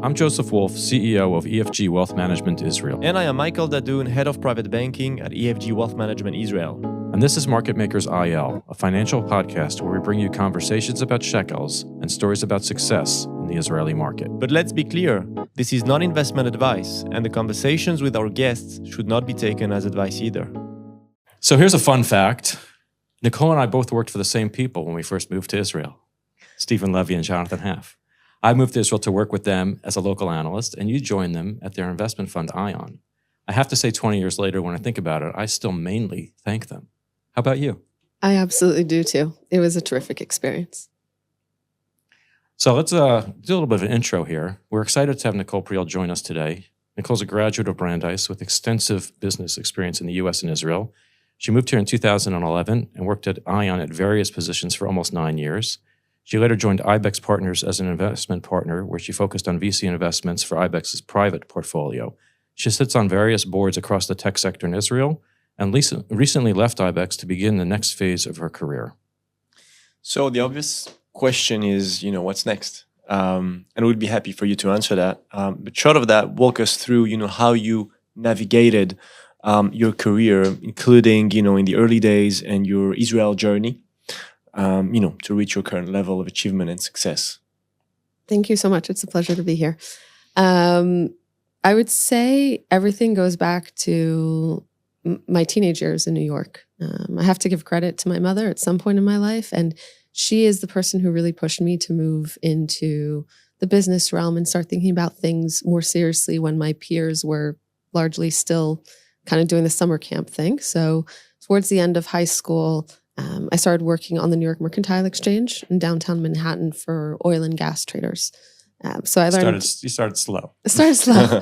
I'm Joseph Wolf, CEO of EFG Wealth Management Israel. And I am Michael Dadoun, Head of Private Banking at EFG Wealth Management Israel. And this is Market Makers IL, a financial podcast where we bring you conversations about shekels and stories about success in the Israeli market. But let's be clear, this is not investment advice, and the conversations with our guests should not be taken as advice either. So here's a fun fact. Nicole and I both worked for the same people when we first moved to Israel, Stephen Levy and Jonathan Haff. I moved to Israel to work with them as a local analyst, and you joined them at their investment fund, ION. I have to say 20 years later, when I think about it, I still mainly thank them. How about you? I absolutely do too. It was a terrific experience. So let's do a little bit of an intro here. We're excited to have Nicole Priel join us today. Nicole's a graduate of Brandeis with extensive business experience in the U.S. and Israel. She moved here in 2011 and worked at ION at various positions for almost 9 years. She later joined IBEX Partners as an investment partner, where she focused on VC investments for IBEX's private portfolio. She sits on various boards across the tech sector in Israel and recently left IBEX to begin the next phase of her career. So the obvious question is, what's next? And we'd be happy for you to answer that. But short of that, walk us through, how you navigated your career, including, in the early days and your Israel journey. To reach your current level of achievement and success. Thank you so much. It's a pleasure to be here. I would say everything goes back to my teenage years in New York. I have to give credit to my mother at some point in my life, and she is the person who really pushed me to move into the business realm and start thinking about things more seriously when my peers were largely still kind of doing the summer camp thing. So towards the end of high school, I started working on the New York Mercantile Exchange in downtown Manhattan for oil and gas traders. So I learned... You started slow. Started slow.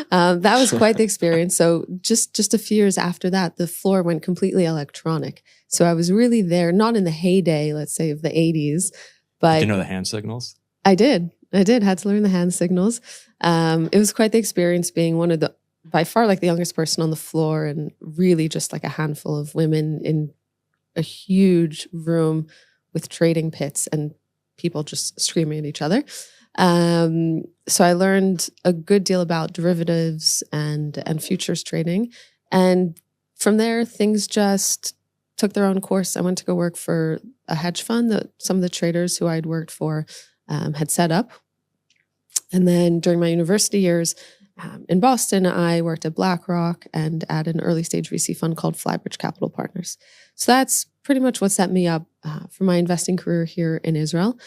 That was quite the experience. So just a few years after that, the floor went completely electronic. So I was really there, not in the heyday, let's say, of the 80s, but... Did you know the hand signals? I did. Had to learn the hand signals. It was quite the experience being one of the, by far, like the youngest person on the floor, and really just like a handful of women in a huge room with trading pits and people just screaming at each other. So I learned a good deal about derivatives and futures trading. And from there, things just took their own course. I went to go work for a hedge fund that some of the traders who I'd worked for had set up. And then during my university years in Boston, I worked at BlackRock and at an early stage VC fund called Flybridge Capital Partners. So that's pretty much what set me up for my investing career here in Israel.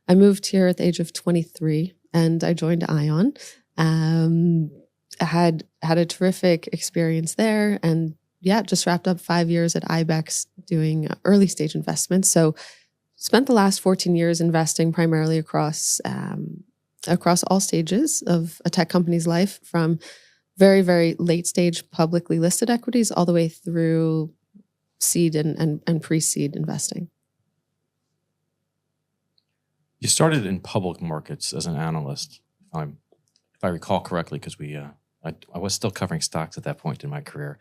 I moved here at the age of 23 and I joined ION. I had a terrific experience there, and just wrapped up 5 years at IBEX doing early stage investments. So spent the last 14 years investing primarily across all stages of a tech company's life, from very, very late stage publicly listed equities all the way through seed and pre-seed investing. You started in public markets as an analyst, if I recall correctly, because I was still covering stocks at that point in my career.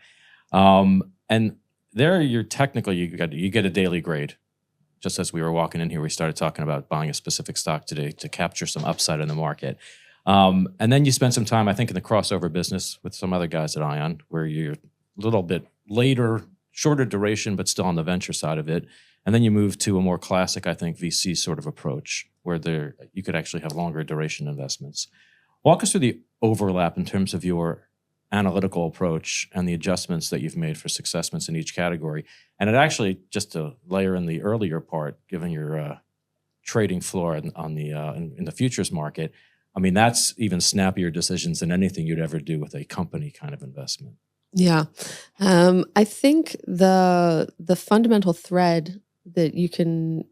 And there, you get a daily grade. Just as we were walking in here, we started talking about buying a specific stock today to capture some upside in the market. And then you spent some time, I think, in the crossover business with some other guys at ION, where you're a little bit later, shorter duration, but still on the venture side of it. And then you moved to a more classic, I think, VC sort of approach, where you could actually have longer duration investments. Walk us through the overlap in terms of your analytical approach and the adjustments that you've made for successments in each category. And it actually, just to layer in the earlier part, given your trading floor on the in the futures market, I mean, that's even snappier decisions than anything you'd ever do with a company kind of investment. Yeah. I think the fundamental thread that you can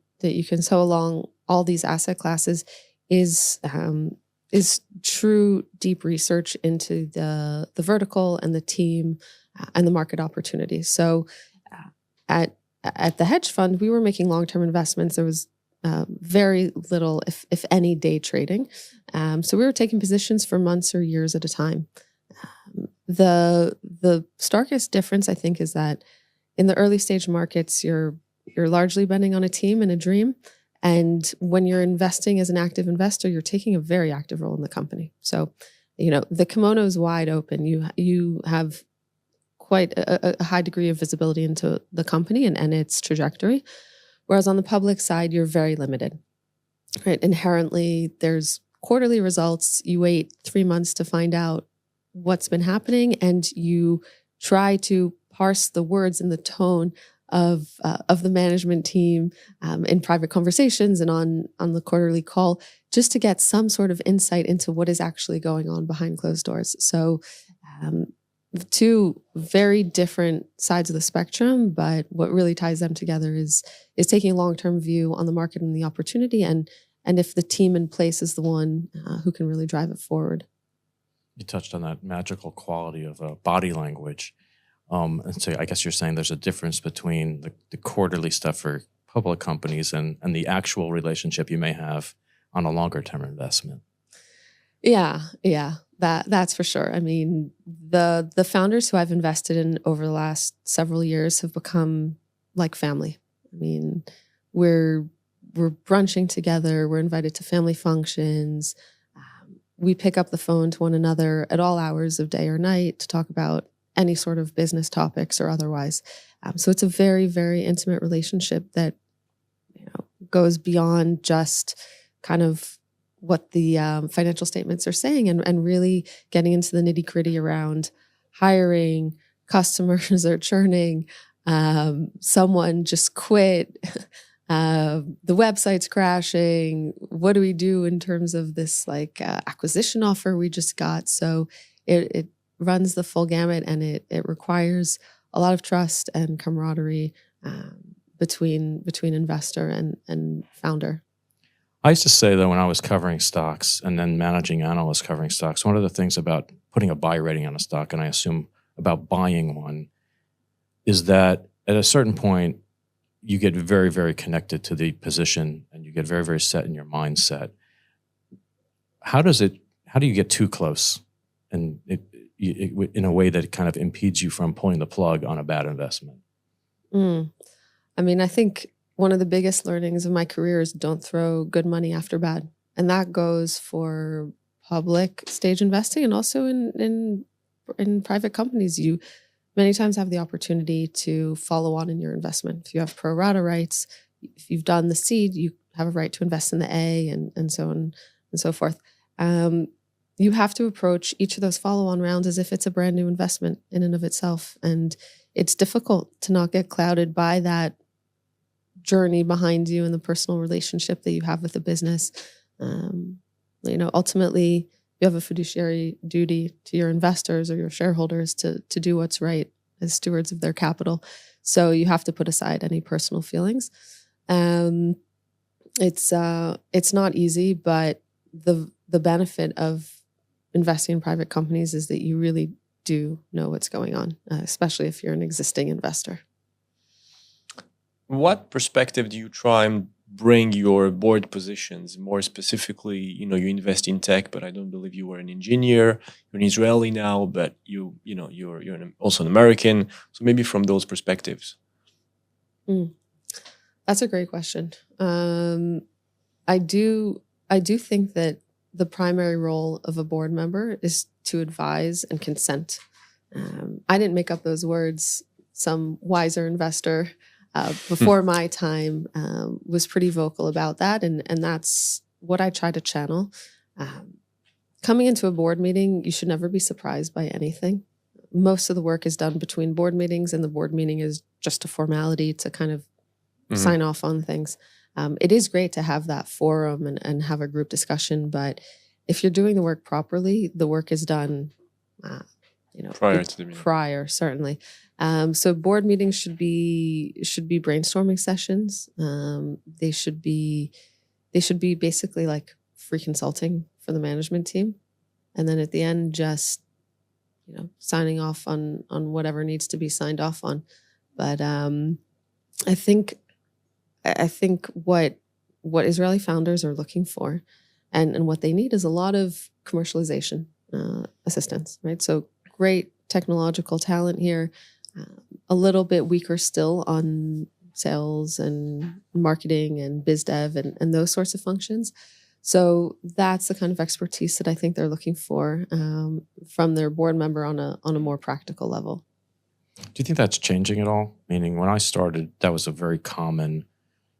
sew along all these asset classes is true deep research into the vertical and the team and the market opportunities. So at the hedge fund, we were making long-term investments. There was very little, if any, day trading. So we were taking positions for months or years at a time. The starkest difference, I think, is that in the early stage markets, you're largely betting on a team and a dream. And when you're investing as an active investor, you're taking a very active role in the company. So, the kimono is wide open. You have quite a high degree of visibility into the company and its trajectory. Whereas on the public side, you're very limited, right? Inherently, there's quarterly results. You wait 3 months to find out what's been happening, and you try to parse the words and the tone of the management team in private conversations and on the quarterly call, just to get some sort of insight into what is actually going on behind closed doors. So, two very different sides of the spectrum, but what really ties them together is taking a long-term view on the market and the opportunity, and if the team in place is the one who can really drive it forward. You touched on that magical quality of body language. And so I guess you're saying there's a difference between the quarterly stuff for public companies and the actual relationship you may have on a longer-term investment. Yeah. That's for sure. I mean, the founders who I've invested in over the last several years have become like family. I mean, we're brunching together. We're invited to family functions. We pick up the phone to one another at all hours of day or night to talk about any sort of business topics or otherwise. So it's a very, very intimate relationship that goes beyond just kind of what the financial statements are saying, and really getting into the nitty gritty around hiring, customers are churning, someone just quit, the website's crashing. What do we do in terms of this acquisition offer we just got? So it runs the full gamut, and it requires a lot of trust and camaraderie between investor and founder. I used to say that when I was covering stocks and then managing analysts covering stocks, one of the things about putting a buy rating on a stock, and I assume about buying one, is that at a certain point, you get very, very connected to the position and you get very, very set in your mindset. How do you get too close and in a way that kind of impedes you from pulling the plug on a bad investment? I mean, I think one of the biggest learnings of my career is don't throw good money after bad. And that goes for public stage investing and also in private companies. You many times have the opportunity to follow on in your investment. If you have pro rata rights, if you've done the seed, you have a right to invest in the A and so on and so forth. You have to approach each of those follow-on rounds as if it's a brand new investment in and of itself. And it's difficult to not get clouded by that journey behind you and the personal relationship that you have with the business. Ultimately, you have a fiduciary duty to your investors or your shareholders to do what's right as stewards of their capital. So you have to put aside any personal feelings. It's not easy, but the benefit of investing in private companies is that you really do know what's going on, especially if you're an existing investor. What perspective do you try and bring your board positions? More specifically, you invest in tech, but I don't believe you were an engineer. You're an Israeli now, but you're also an American. So maybe from those perspectives. That's a great question. I do think that the primary role of a board member is to advise and consent. I didn't make up those words. Some wiser investor before my time was pretty vocal about that, and that's what I try to channel. Coming into a board meeting, you should never be surprised by anything. Most of the work is done between board meetings, and the board meeting is just a formality to kind of sign off on things. It is great to have that forum and have a group discussion, but if you're doing the work properly, the work is done prior to the meeting. Prior, certainly. So board meetings should be brainstorming sessions. They should be basically like free consulting for the management team, and then at the end, just signing off on whatever needs to be signed off on. But I think what Israeli founders are looking for and what they need is a lot of commercialization assistance, right? So great technological talent here, a little bit weaker still on sales and marketing and biz dev and those sorts of functions. So that's the kind of expertise that I think they're looking for from their board member on a more practical level. Do you think that's changing at all? Meaning, when I started, that was a very common,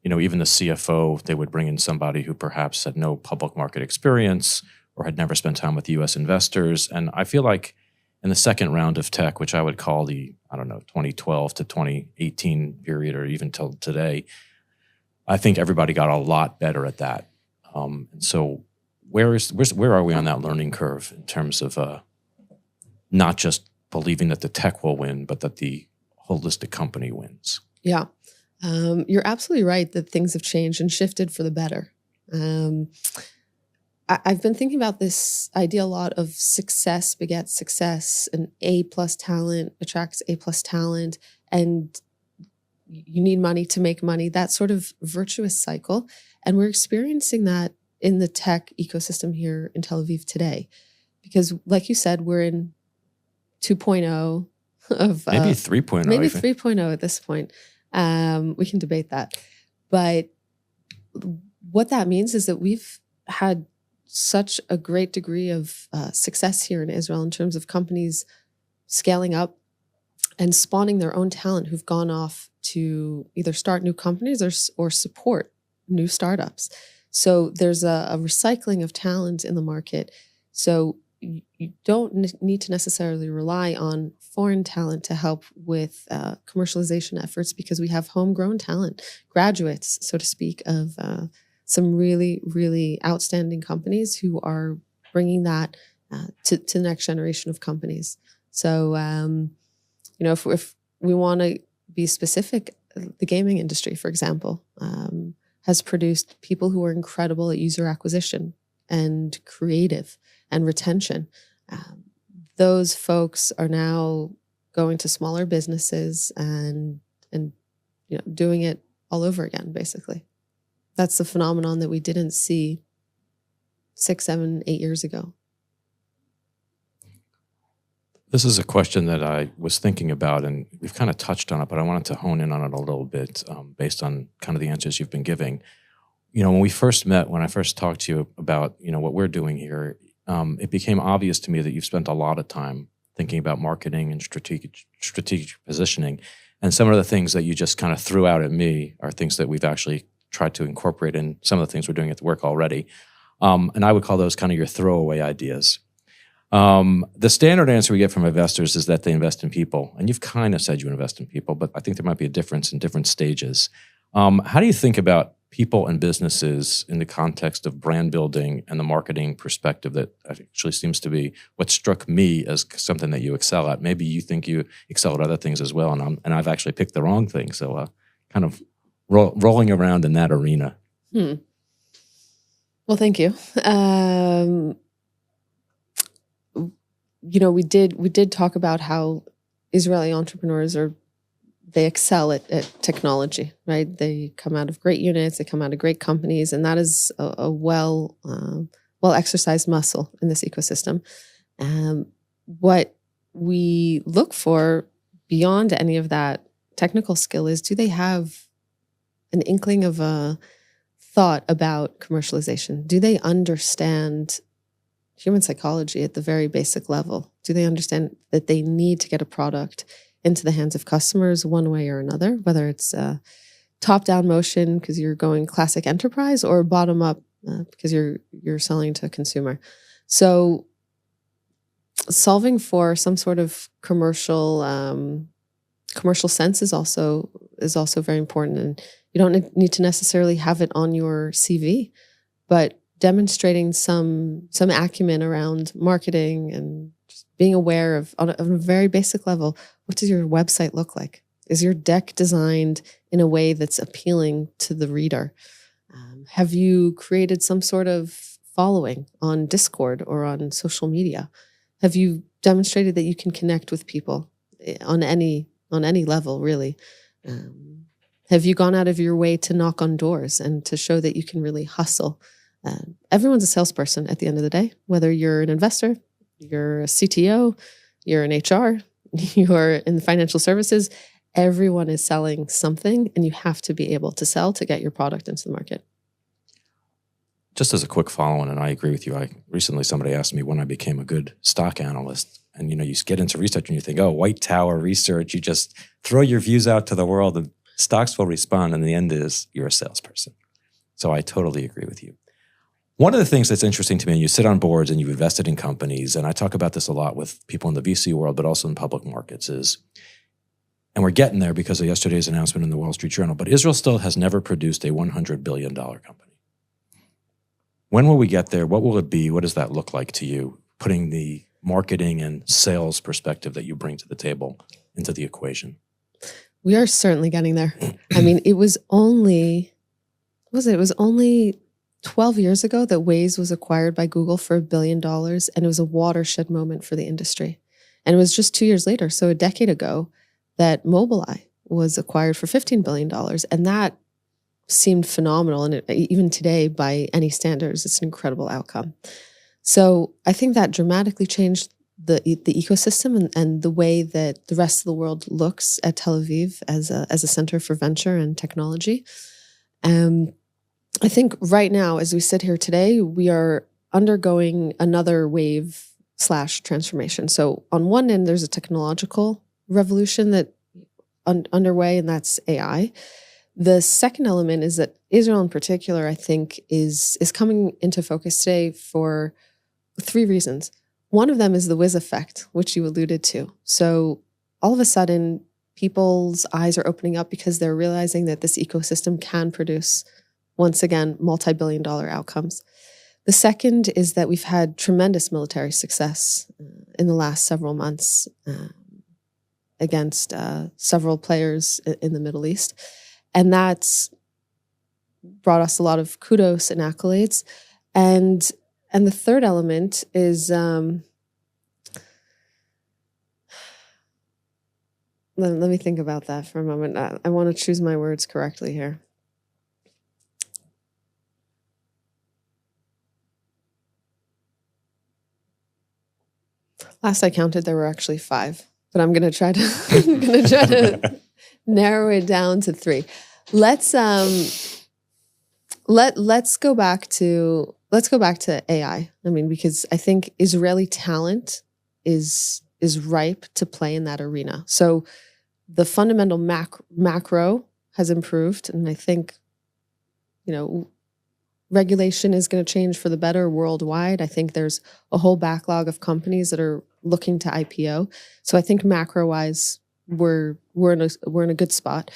even the CFO, they would bring in somebody who perhaps had no public market experience or had never spent time with U.S. investors. And I feel like in the second round of tech, which I would call the, 2012 to 2018 period, or even till today, I think everybody got a lot better at that. And so where are we on that learning curve in terms of not just believing that the tech will win, but that the holistic company wins? Yeah, you're absolutely right that things have changed and shifted for the better. I've been thinking about this idea a lot of success begets success, and A+ talent attracts A+ talent, and you need money to make money, that sort of virtuous cycle. And we're experiencing that in the tech ecosystem here in Tel Aviv today. Because like you said, we're in 2.0 of... maybe 3.0. Maybe even. 3.0 at this point. We can debate that. But what that means is that we've had such a great degree of success here in Israel in terms of companies scaling up and spawning their own talent who've gone off to either start new companies or support new startups. So there's a recycling of talent in the market. So you don't need to necessarily rely on foreign talent to help with commercialization efforts, because we have homegrown talent, graduates, so to speak, of some really, really outstanding companies who are bringing that to the next generation of companies. So, if we want to be specific, the gaming industry, for example, has produced people who are incredible at user acquisition and creative and retention. Those folks are now going to smaller businesses and doing it all over again, basically. That's the phenomenon that we didn't see 6, 7, 8 years ago. This is a question that I was thinking about, and we've kind of touched on it, but I wanted to hone in on it a little bit based on kind of the answers you've been giving. When we first met, when I first talked to you about, what we're doing here, it became obvious to me that you've spent a lot of time thinking about marketing and strategic positioning. And some of the things that you just kind of threw out at me are things that we've actually tried to incorporate in some of the things we're doing at the work already. And I would call those kind of your throwaway ideas. The standard answer we get from investors is that they invest in people. And you've kind of said you invest in people, but I think there might be a difference in different stages. How do you think about people and businesses in the context of brand building and the marketing perspective that actually seems to be what struck me as something that you excel at? Maybe you think you excel at other things as well, and I've actually picked the wrong thing. So kind of rolling around in that arena. Well, thank you. We did talk about how Israeli entrepreneurs they excel at technology, right? They come out of great units, they come out of great companies, and that is a well exercised muscle in this ecosystem. What we look for beyond any of that technical skill is, do they have an inkling of a thought about commercialization? Do they understand human psychology at the very basic level? Do they understand that they need to get a product into the hands of customers one way or another, whether it's a top-down motion because you're going classic enterprise, or bottom-up because you're selling to a consumer? So solving for some sort of commercial sense is also very important. And you don't need to necessarily have it on your CV, but demonstrating some acumen around marketing and just being aware of, on a very basic level, what does your website look like? Is your deck designed in a way that's appealing to the reader? Have you created some sort of following on Discord or on social media? Have you demonstrated that you can connect with people on any level, really? Have you gone out of your way to knock on doors and to show that you can really hustle? Everyone's a salesperson at the end of the day, whether you're an investor, you're a CTO, you're in HR, you're in the financial services. everyone is selling something, and you have to be able to sell to get your product into the market. Just as a quick follow-on, and I agree with you, recently somebody asked me when I became a good stock analyst. And you get into research and you think, oh, White Tower research, you just throw your views out to the world and stocks will respond. And the end is you're a salesperson. So I totally agree with you. One of the things that's interesting to me, and you sit on boards and you've invested in companies, and I talk about this a lot with people in the VC world, but also in public markets, and we're getting there because of yesterday's announcement in the Wall Street Journal, but Israel still has never produced a $100 billion company. When will we get there? What will it be? What does that look like to you, putting the marketing and sales perspective that you bring to the table into the equation? We are certainly getting there. I mean, it was only 12 years ago that Waze was acquired by Google for $1 billion, and it was a watershed moment for the industry. And it was just 2 years later, so a decade ago, that Mobileye was acquired for $15 billion. And that seemed phenomenal. And even today, by any standards, it's an incredible outcome. So I think that dramatically changed the ecosystem and the way that the rest of the world looks at Tel Aviv as a center for venture and technology. I think right now, as we sit here today, we are undergoing another wave / transformation. So on one end, there's a technological revolution that underway, and that's AI. The second element is that Israel in particular, I think, is coming into focus today for 3 reasons. One of them is the whiz effect, which you alluded to. So all of a sudden, people's eyes are opening up because they're realizing that this ecosystem can produce, once again, multi-billion-dollar outcomes. The second is that we've had tremendous military success in the last several months against several players in the Middle East. And that's brought us a lot of kudos and accolades. And the third element is, let me think about that for a moment. I want to choose my words correctly here. Last I counted, there were actually 5, but I'm going to try to narrow it down to 3. Let's go back to AI. I mean, because I think Israeli talent is ripe to play in that arena. So the fundamental macro has improved, and I think regulation is going to change for the better worldwide. I think there's a whole backlog of companies that are looking to IPO. So I think macro-wise, we're in a good spot.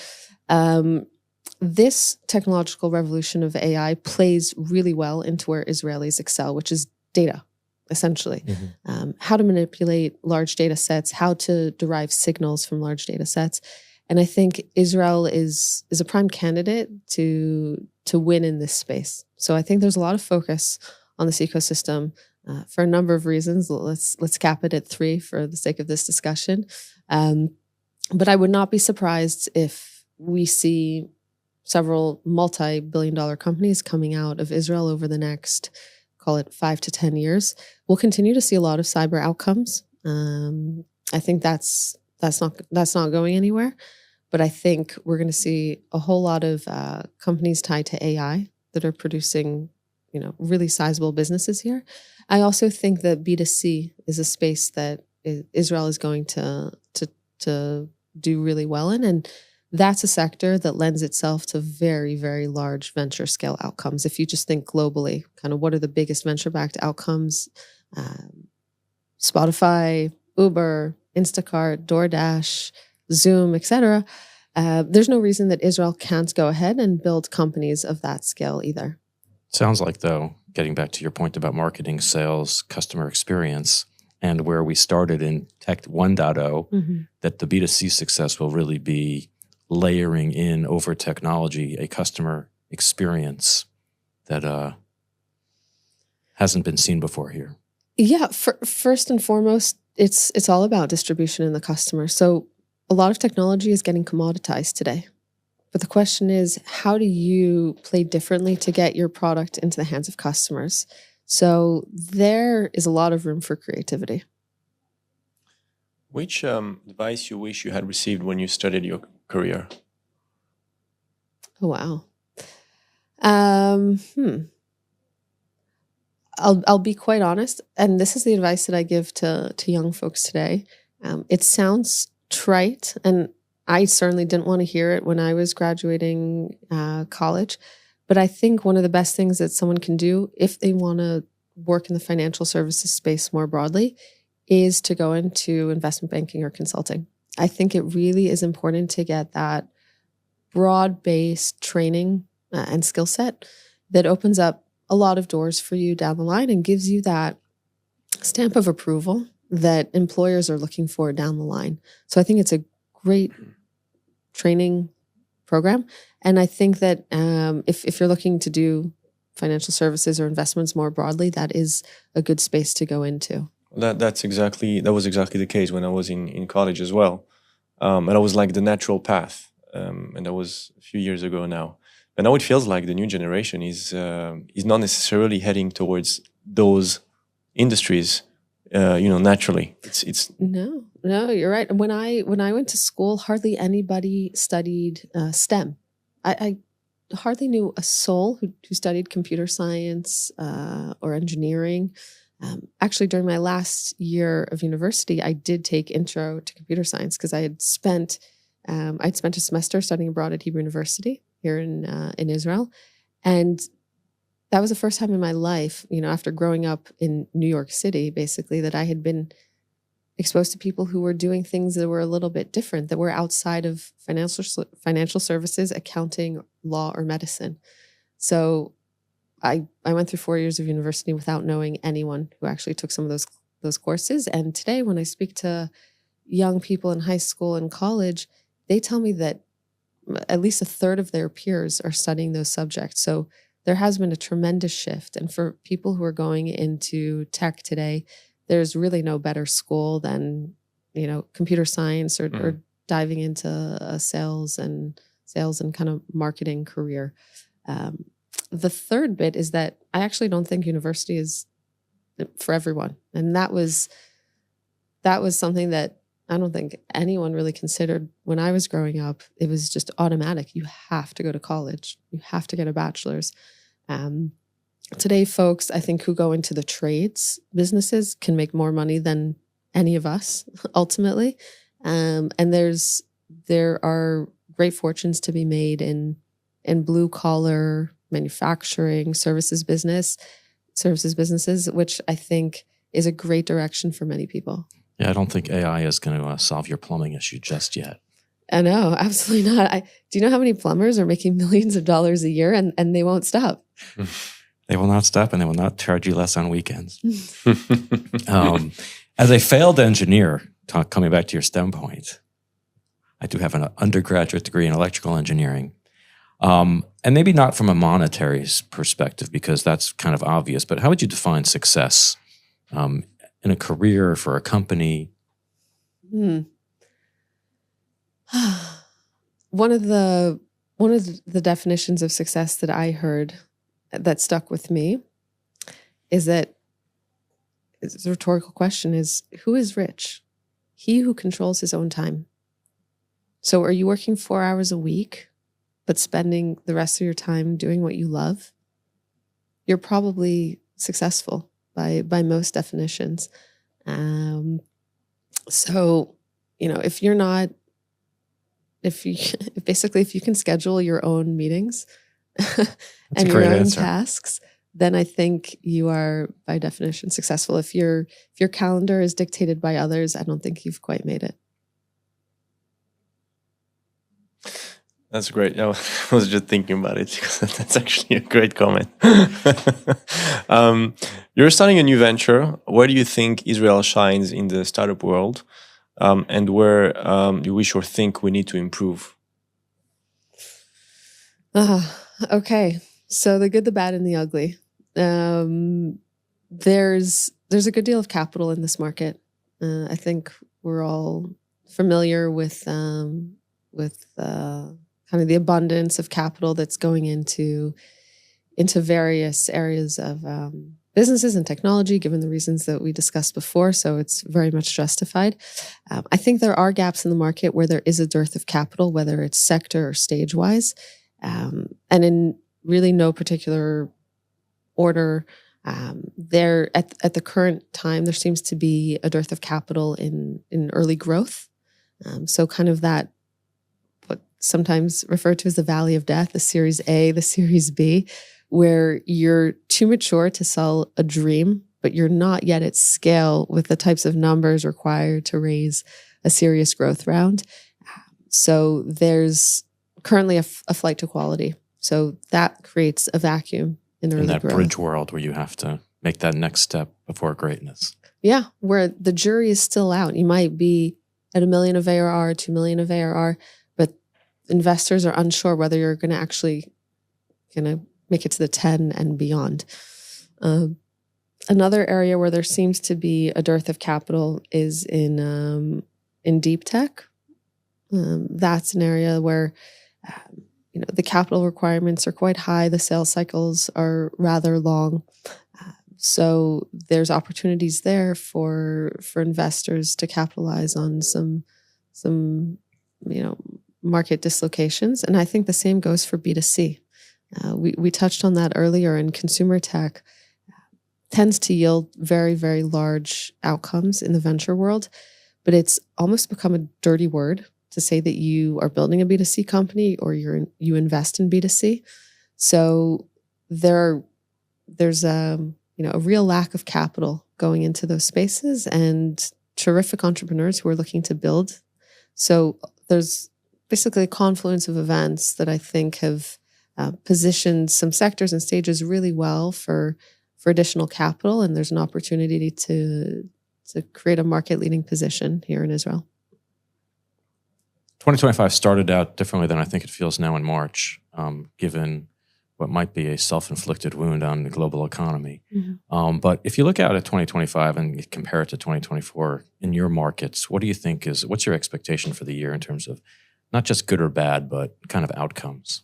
This technological revolution of AI plays really well into where Israelis excel, which is data, essentially. Mm-hmm. How to manipulate large data sets, how to derive signals from large data sets. And I think Israel is a prime candidate to win in this space. So I think there's a lot of focus on this ecosystem for a number of reasons. Let's cap it at 3 for the sake of this discussion. But I would not be surprised if we see several multi-billion-dollar companies coming out of Israel over the next, call it 5 to 10 years. We'll continue to see a lot of cyber outcomes. I think that's not going anywhere. But I think we're going to see a whole lot of companies tied to AI that are producing, really sizable businesses here. I also think that B2C is a space that Israel is going to do really well in, and that's a sector that lends itself to very, very large venture scale outcomes. If you just think globally, kind of what are the biggest venture-backed outcomes? Spotify, Uber, Instacart, DoorDash, Zoom, etc. There's no reason that Israel can't go ahead and build companies of that scale either. Sounds like, though, getting back to your point about marketing, sales, customer experience, and where we started in Tech 1.0, mm-hmm. that the B2C success will really be layering in over technology a customer experience that hasn't been seen before here. Yeah, first and foremost, it's all about distribution and the customer. So a lot of technology is getting commoditized today. But the question is, how do you play differently to get your product into the hands of customers? So there is a lot of room for creativity. Which advice you wish you had received when you started your career? Oh, wow. I'll be quite honest, and this is the advice that I give to young folks today. It sounds trite, and I certainly didn't want to hear it when I was graduating college. But I think one of the best things that someone can do if they want to work in the financial services space more broadly is to go into investment banking or consulting. I think it really is important to get that broad-based training and skill set that opens up a lot of doors for you down the line and gives you that stamp of approval that employers are looking for down the line. So I think it's a great training program. And I think that if you're looking to do financial services or investments more broadly, that is a good space to go into. That was exactly the case when I was in college as well. And I was like the natural path. And that was a few years ago now. And now it feels like the new generation is not necessarily heading towards those industries, naturally. It's No, you're right. When I went to school, hardly anybody studied STEM. I hardly knew a soul who studied computer science or engineering. Actually, during my last year of university, I did take intro to computer science because I'd spent a semester studying abroad at Hebrew University here in Israel, and that was the first time in my life, after growing up in New York City, basically, that I had been exposed to people who were doing things that were a little bit different, that were outside of financial services, accounting, law, or medicine. So I went through 4 years of university without knowing anyone who actually took some of those courses. And today, when I speak to young people in high school and college, they tell me that at least a third of their peers are studying those subjects. So there has been a tremendous shift. And for people who are going into tech today, there's really no better school than, computer science or diving into a sales and kind of marketing career. The third bit is that I actually don't think university is for everyone. And that was something that I don't think anyone really considered when I was growing up. It was just automatic. You have to go to college. You have to get a bachelor's. Today, folks, I think, who go into the trades businesses can make more money than any of us, ultimately. And there are great fortunes to be made in blue collar manufacturing, services businesses, which I think is a great direction for many people. Yeah, I don't think AI is going to solve your plumbing issue just yet. I know, absolutely not. Do you know how many plumbers are making millions of dollars a year and they won't stop? They will not stop, and they will not charge you less on weekends. As a failed engineer, coming back to your STEM point, I do have an undergraduate degree in electrical engineering. And maybe not from a monetary perspective, because that's kind of obvious, but how would you define success in a career, for a company? One of the definitions of success that I heard that stuck with me is that it's a rhetorical question: is who is rich? He who controls his own time. So are you working 4 hours a week, but spending the rest of your time doing what you love? You're probably successful by most definitions. So, if you're not, if you can schedule your own meetings and your own tasks, then I think you are by definition successful. If your calendar is dictated by others, I don't think you've quite made it. That's great. I was just thinking about it because that's actually a great comment. You're starting a new venture. Where do you think Israel shines in the startup world, and where you wish or think we need to improve? Okay. So the good, the bad, and the ugly. There's a good deal of capital in this market. I think we're all familiar with kind of the abundance of capital that's going into various areas of businesses and technology, given the reasons that we discussed before. So it's very much justified. I think there are gaps in the market where there is a dearth of capital, whether it's sector or stage-wise. And in really no particular order, there at the current time, there seems to be a dearth of capital in early growth. So kind of that, what sometimes referred to as the valley of death, the Series A, the Series B, where you're too mature to sell a dream, but you're not yet at scale with the types of numbers required to raise a serious growth round. So there's currently a flight to quality. So that creates a vacuum in early that growth. bridge world where you have to make that next step before greatness. Yeah, where the jury is still out. You might be at $1 million of ARR, 2 million of ARR, but investors are unsure whether you're going to actually make it to the 10 and beyond. Another area where there seems to be a dearth of capital is in deep tech. That's an area where the capital requirements are quite high. The sales cycles are rather long. So there's opportunities there for investors to capitalize on some market dislocations. And I think the same goes for B2C. We touched on that earlier, and consumer tech tends to yield very, very large outcomes in the venture world, but it's almost become a dirty word to say that you are building a B2C company or you invest in B2C. So there's a real lack of capital going into those spaces and terrific entrepreneurs who are looking to build. So there's basically a confluence of events that I think have positioned some sectors and stages really well for additional capital, and there's an opportunity to create a market-leading position here in Israel. 2025 started out differently than I think it feels now in March, given what might be a self-inflicted wound on the global economy. Mm-hmm. But if you look out at 2025 and compare it to 2024 in your markets, what do you think what's your expectation for the year in terms of not just good or bad, but kind of outcomes?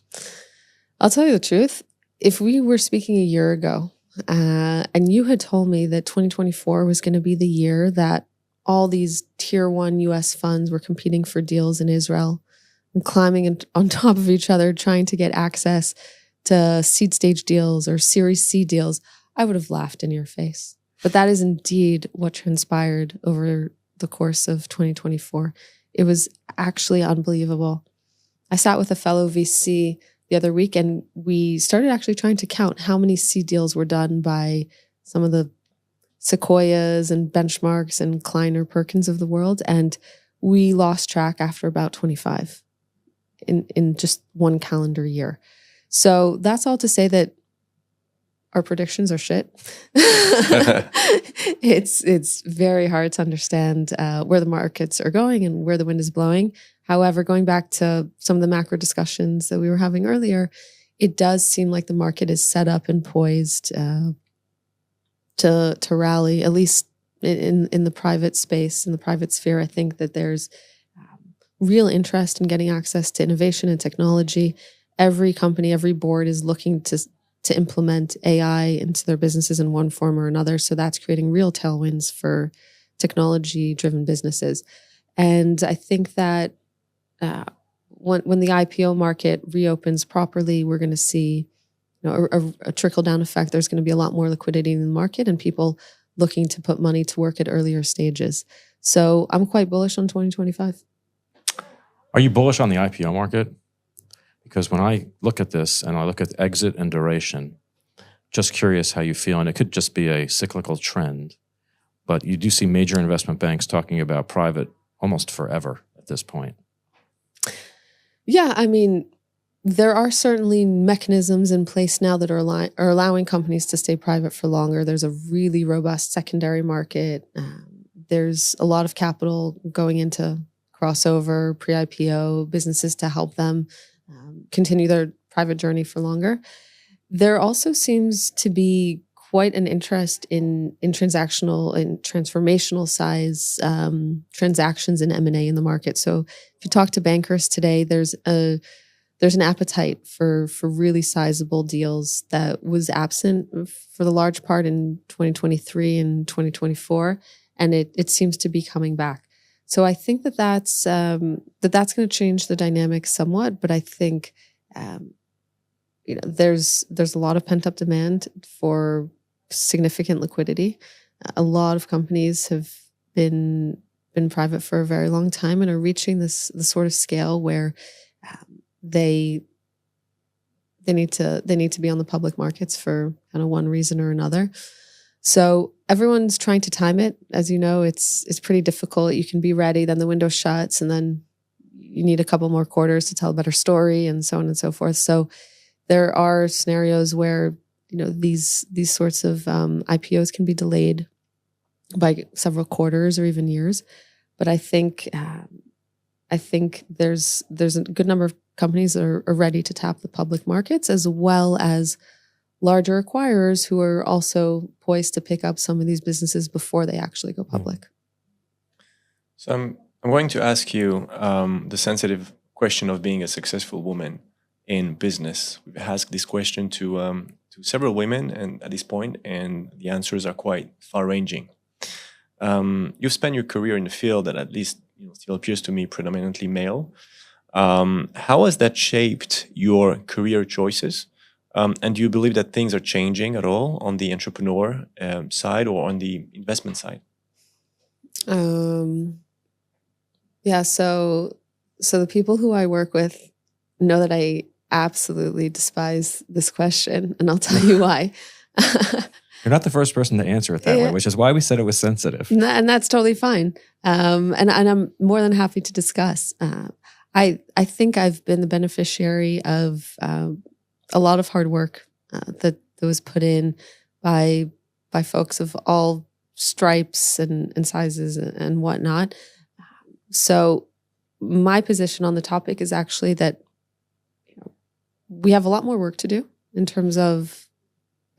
I'll tell you the truth. If we were speaking a year ago and you had told me that 2024 was going to be the year that all these tier 1 US funds were competing for deals in Israel and climbing on top of each other, trying to get access to seed stage deals or Series C deals, I would have laughed in your face. But that is indeed what transpired over the course of 2024. It was actually unbelievable. I sat with a fellow VC the other week, and we started actually trying to count how many seed deals were done by some of the Sequoias and Benchmarks and Kleiner Perkins of the world. And we lost track after about 25 in just one calendar year. So that's all to say that our predictions are shit. It's very hard to understand where the markets are going and where the wind is blowing. However, going back to some of the macro discussions that we were having earlier, it does seem like the market is set up and poised to rally, at least in the private space, in the private sphere. I think that there's real interest in getting access to innovation and technology. Every company, every board is looking to implement AI into their businesses in one form or another. So that's creating real tailwinds for technology-driven businesses. And I think that when the IPO market reopens properly, we're going to see a trickle-down effect. There's going to be a lot more liquidity in the market and people looking to put money to work at earlier stages. So I'm quite bullish on 2025. Are you bullish on the IPO market? Because when I look at this and I look at exit and duration, just curious how you feel, and it could just be a cyclical trend, but you do see major investment banks talking about private almost forever at this point. Yeah, I mean, there are certainly mechanisms in place now that are allowing companies to stay private for longer. There's a really robust secondary market. There's a lot of capital going into crossover, pre-IPO businesses to help them continue their private journey for longer. There also seems to be quite an interest in transactional and transformational size transactions in M&A in the market. So if you talk to bankers today, there's there's an appetite for really sizable deals that was absent for the large part in 2023 and 2024, and it seems to be coming back. So I think that's going to change the dynamic somewhat, but I think there's a lot of pent up demand for significant liquidity. A lot of companies have been private for a very long time and are reaching the sort of scale where they need to be on the public markets for kind of one reason or another. So everyone's trying to time it. As you know, it's pretty difficult. You can be ready, then the window shuts, and then you need a couple more quarters to tell a better story, and so on and so forth. So there are scenarios where these sorts of IPOs can be delayed by several quarters or even years. But I think there's a good number of companies that are ready to tap the public markets, as well as larger acquirers who are also poised to pick up some of these businesses before they actually go public. So I'm going to ask you the sensitive question of being a successful woman in business. We've asked this question to several women, and at this point, and the answers are quite far-ranging. You've spent your career in a field that at least still appears to me predominantly male. How has that shaped your career choices? And do you believe that things are changing at all on the entrepreneur side or on the investment side? Yeah, so the people who I work with know that I absolutely despise this question, and I'll tell you why. You're not the first person to answer it that way, which is why we said it was sensitive. And that's totally fine. And I'm more than happy to discuss. I think I've been the beneficiary of a lot of hard work that was put in by folks of all stripes and sizes and whatnot. So my position on the topic is actually that we have a lot more work to do in terms of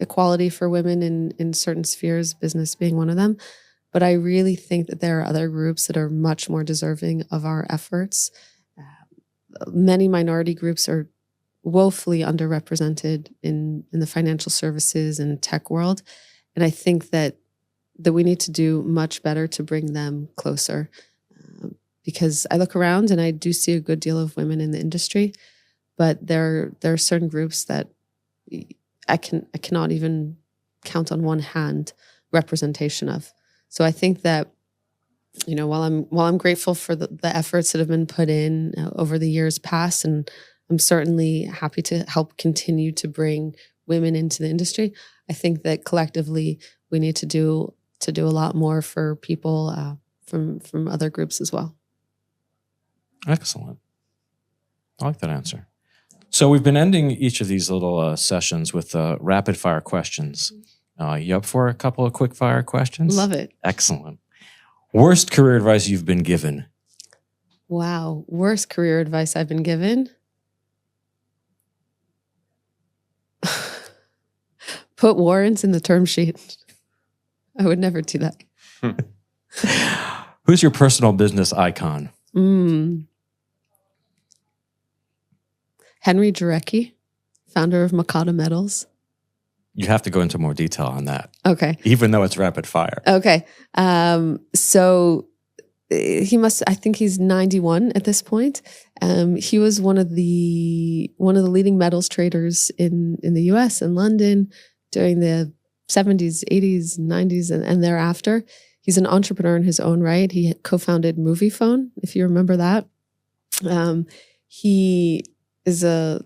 equality for women in certain spheres, business being one of them. But I really think that there are other groups that are much more deserving of our efforts. Many minority groups are woefully underrepresented in the financial services and tech world. And I think that we need to do much better to bring them closer. Because I look around and I do see a good deal of women in the industry, but there are certain groups that I cannot even count on one hand representation of. So I think that while I'm grateful for the efforts that have been put in over the years past, and I'm certainly happy to help continue to bring women into the industry, I think that collectively we need to do a lot more for people from other groups as well. Excellent. I like that answer. So we've been ending each of these little sessions with rapid fire questions. You up for a couple of quick fire questions? Love it. Excellent. Worst career advice you've been given? Wow. Worst career advice I've been given? Put warrants in the term sheet. I would never do that. Who's your personal business icon? Henry Jarecki, founder of Makata Metals. You have to go into more detail on that. Okay. Even though it's rapid fire. Okay. So I think he's 91 at this point. He was one of the leading metals traders in the US and London during the 70s, 80s, 90s, and thereafter. He's an entrepreneur in his own right. He co-founded Moviefone, if you remember that. He is a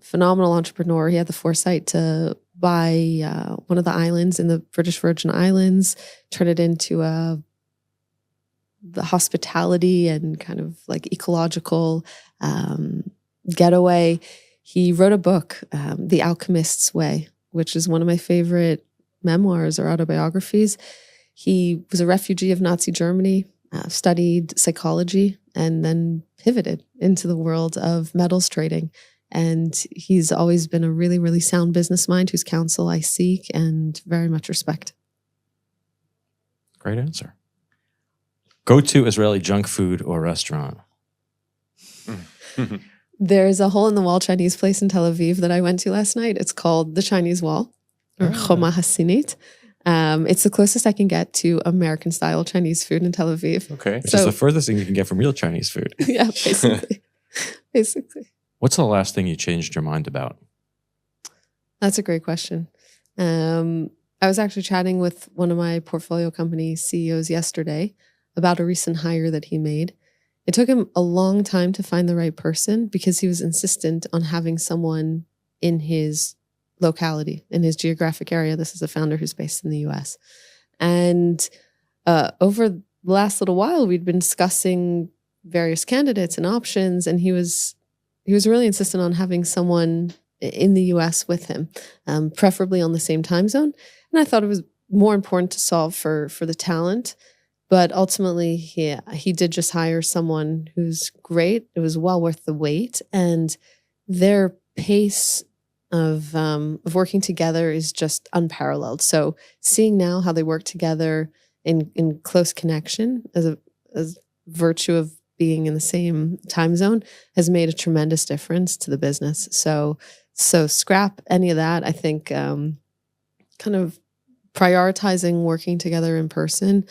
phenomenal entrepreneur. He had the foresight to buy one of the islands in the British Virgin Islands, turn it into the hospitality and kind of like ecological getaway. He wrote a book, The Alchemist's Way, which is one of my favorite memoirs or autobiographies. He was a refugee of Nazi Germany, studied psychology, and then pivoted into the world of metals trading. And he's always been a really, really sound business mind whose counsel I seek and very much respect. Great answer. Go-to Israeli junk food or restaurant? There's a hole in the wall Chinese place in Tel Aviv that I went to last night. It's called the Chinese Wall, or Choma Hasinit. It's the closest I can get to American style Chinese food in Tel Aviv. Okay. Which is the furthest thing you can get from real Chinese food. Yeah, basically. What's the last thing you changed your mind about? That's a great question. I was actually chatting with one of my portfolio company CEOs yesterday about a recent hire that he made. It took him a long time to find the right person because he was insistent on having someone in his locality, in his geographic area. This is a founder who's based in the US. And over the last little while, we'd been discussing various candidates and options, and he was really insistent on having someone in the US with him, preferably on the same time zone. And I thought it was more important to solve for the talent. But ultimately, he did just hire someone who's great. It was well worth the wait. And their pace of working together is just unparalleled. So seeing now how they work together in close connection as virtue of being in the same time zone has made a tremendous difference to the business. So scrap any of that. I think kind of prioritizing working together in person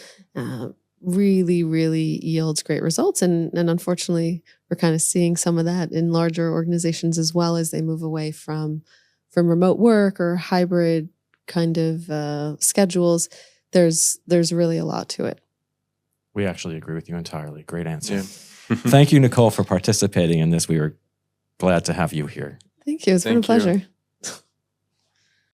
really, really yields great results. And unfortunately, we're kind of seeing some of that in larger organizations as well as they move away from remote work or hybrid kind of schedules. There's really a lot to it. We actually agree with you entirely. Great answer. Yeah. Thank you, Nicole, for participating in this. We were glad to have you here. Thank you. It's been a pleasure.